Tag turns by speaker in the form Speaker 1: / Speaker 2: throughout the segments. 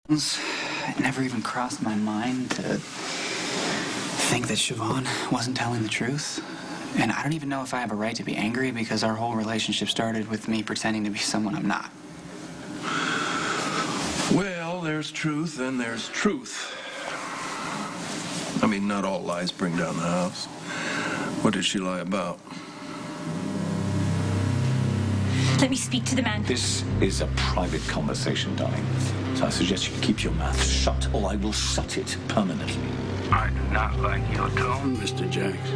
Speaker 1: It never even crossed my mind to think that Siobhan wasn't telling the truth. And I don't even know if I have a right to be angry because our whole relationship started with me pretending to be someone I'm not.
Speaker 2: Well, there's truth and there's truth. I mean, not all lies bring down the house. What did she lie about?
Speaker 3: Let me speak to the man.
Speaker 4: This is a private conversation, darling. So I suggest you keep your mouth shut, or I will shut it permanently.
Speaker 5: I do not like your tone, Mr. Jacks.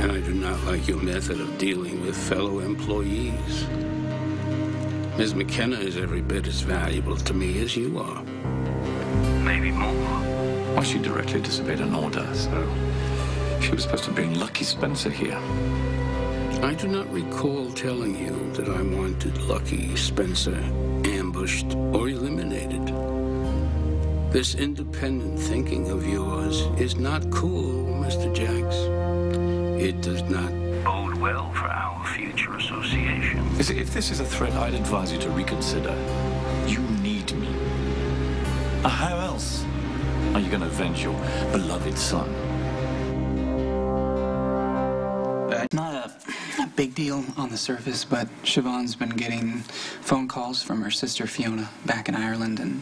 Speaker 5: And I do not like your method of dealing with fellow employees. Ms. McKenna is every bit as valuable to me as you are. Maybe more.
Speaker 4: Well, she directly disobeyed an order, so she was supposed to bring Lucky Spencer here.
Speaker 5: I do not recall telling you that I wanted Lucky Spencer ambushed or eliminated. This independent thinking of yours is not cool, Mr. Jacks. It does not bode well for our future association.
Speaker 4: You see, if this is a threat, I'd advise you to reconsider. You need me. How else are you going to avenge your beloved son?
Speaker 1: Not a big deal on the surface, but Siobhan's been getting phone calls from her sister Fiona back in Ireland, and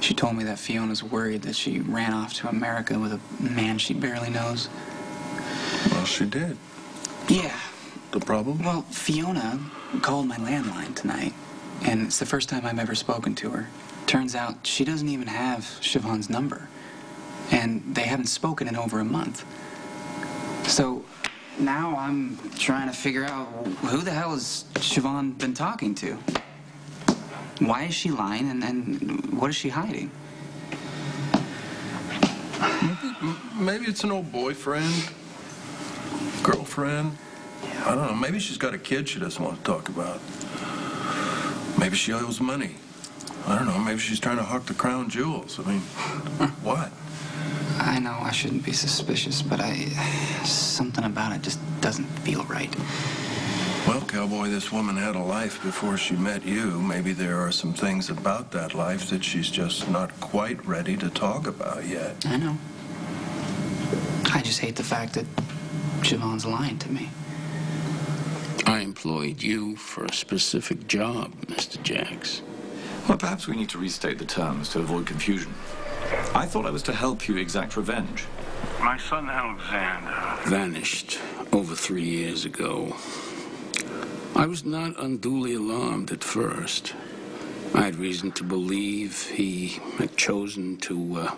Speaker 1: she told me that Fiona's worried that she ran off to America with a man she barely knows.
Speaker 2: Well, she did.
Speaker 1: Yeah.
Speaker 2: The problem?
Speaker 1: Well, Fiona called my landline tonight, and it's the first time I've ever spoken to her. Turns out she doesn't even have Siobhan's number, and they haven't spoken in over a month. So now I'm trying to figure out who the hell has Siobhan been talking to? Why is she lying, and what is she hiding?
Speaker 2: Maybe it's an old boyfriend, girlfriend. I don't know. Maybe she's got a kid she doesn't want to talk about. Maybe she owes money. I don't know. Maybe she's trying to hawk the crown jewels. I mean, what?
Speaker 1: I know I shouldn't be suspicious, but something about it just doesn't feel right.
Speaker 2: Well, cowboy, this woman had a life before she met you. Maybe there are some things about that life that she's just not quite ready to talk about yet.
Speaker 1: I know. I just hate the fact that Siobhan's lying to me.
Speaker 5: I employed you for a specific job, Mr. Jacks.
Speaker 4: Well, perhaps we need to restate the terms to avoid confusion. I thought I was to help you exact revenge.
Speaker 5: My son Alexander vanished over 3 years ago. I was not unduly alarmed at first. I had reason to believe he had chosen to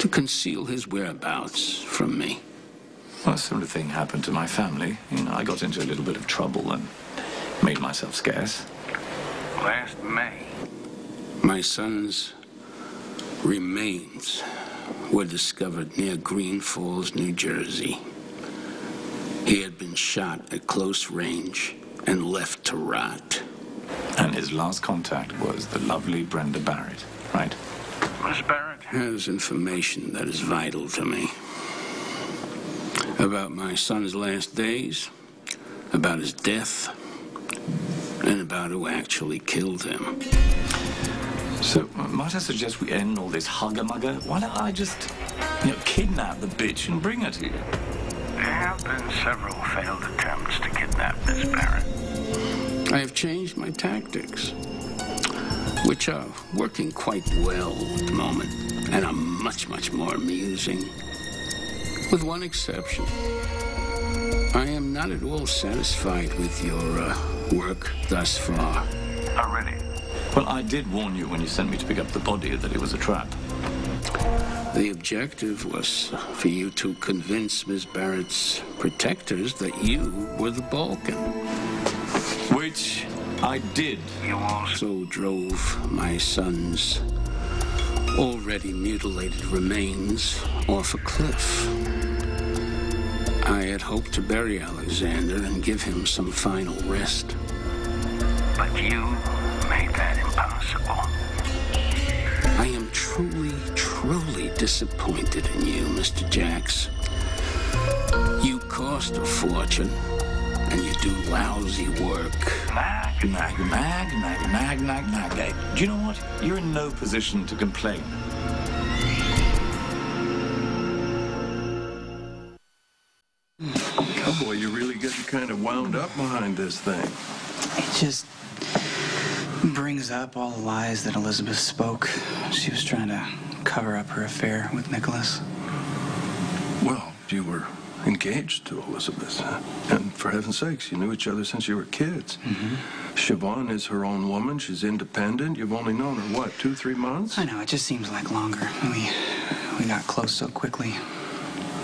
Speaker 5: conceal his whereabouts from me.
Speaker 4: Well, a similar thing happened to my family. You know, I got into a little bit of trouble and made myself scarce.
Speaker 5: Last May, my son's remains were discovered near Green Falls, New Jersey. He had been shot at close range and left to rot.
Speaker 4: And his last contact was the lovely Brenda Barrett, right?
Speaker 5: Miss Barrett has information that is vital to me. About my son's last days, about his death, and about who actually killed him.
Speaker 4: So, might I suggest we end all this hugger-mugger? Why don't I just, kidnap the bitch and bring her to you?
Speaker 5: There have been several failed attempts to kidnap Miss Barrett. I have changed my tactics, which are working quite well at the moment, and are much, much more amusing. With one exception. I am not at all satisfied with your work thus far. Already?
Speaker 4: Well, I did warn you when you sent me to pick up the body that it was a trap.
Speaker 5: The objective was for you to convince Miss Barrett's protectors that you were the Balkan.
Speaker 4: Which I did.
Speaker 5: You also drove my son's already mutilated remains off a cliff. I had hoped to bury Alexander and give him some final rest. But you made that impossible. I am truly, truly disappointed in you, Mr. Jacks. You cost a fortune, and you do lousy work.
Speaker 4: Nag. Hey, do you know what? You're in no position to complain.
Speaker 2: Oh, boy, you're really getting kind of wound up behind this thing.
Speaker 1: It just brings up all the lies that Elizabeth spoke. She was trying to cover up her affair with Nicholas.
Speaker 2: Well, you were engaged to Elizabeth. And for heaven's sakes, you knew each other since you were kids. Siobhan is her own woman. She's independent. You've only known her, what, 2-3 months?
Speaker 1: I know, it just seems like longer. We got close so quickly.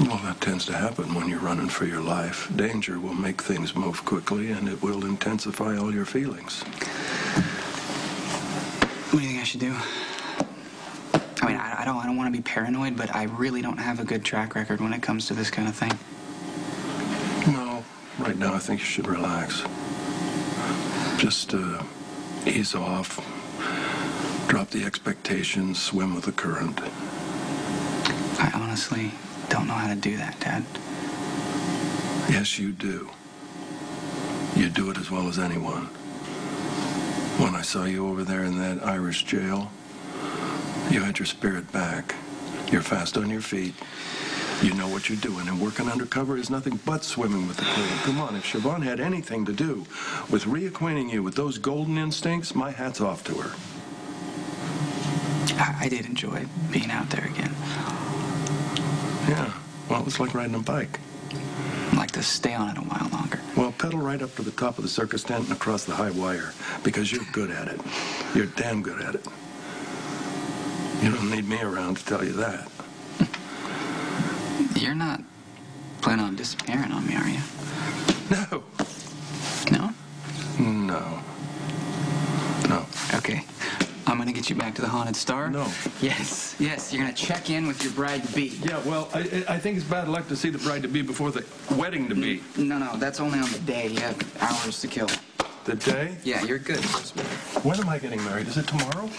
Speaker 2: Well, that tends to happen when you're running for your life. Danger will make things move quickly, and it will intensify all your feelings.
Speaker 1: What do you think I should do? I mean, I don't want to be paranoid, but I really don't have a good track record when it comes to this kind of thing.
Speaker 2: No, right now I think you should relax. Just ease off, drop the expectations, swim with the current.
Speaker 1: I honestly don't know how to do that, Dad.
Speaker 2: Yes, you do. You do it as well as anyone. When I saw you over there in that Irish jail, you had your spirit back. You're fast on your feet. You know what you're doing, and working undercover is nothing but swimming with the current. Come on, if Siobhan had anything to do with reacquainting you with those golden instincts, my hat's off to her.
Speaker 1: I did enjoy being out there again.
Speaker 2: Yeah, well, it's like riding a bike.
Speaker 1: I'd like to stay on it a while longer.
Speaker 2: Well, pedal right up to the top of the circus tent and across the high wire, because you're good at it. You're damn good at it. You don't need me around to tell you that.
Speaker 1: You're not planning on disappearing on me, are you?
Speaker 2: No.
Speaker 1: No?
Speaker 2: No. No.
Speaker 1: Okay. I'm gonna get you back to the Haunted Star.
Speaker 2: No.
Speaker 1: Yes. You're gonna check in with your bride-to-be.
Speaker 2: Yeah, well, I think it's bad luck to see the bride-to-be before the wedding-to-be.
Speaker 1: No, that's only on the day. You have hours to kill.
Speaker 2: The day?
Speaker 1: Yeah, you're good.
Speaker 2: When am I getting married? Is it tomorrow?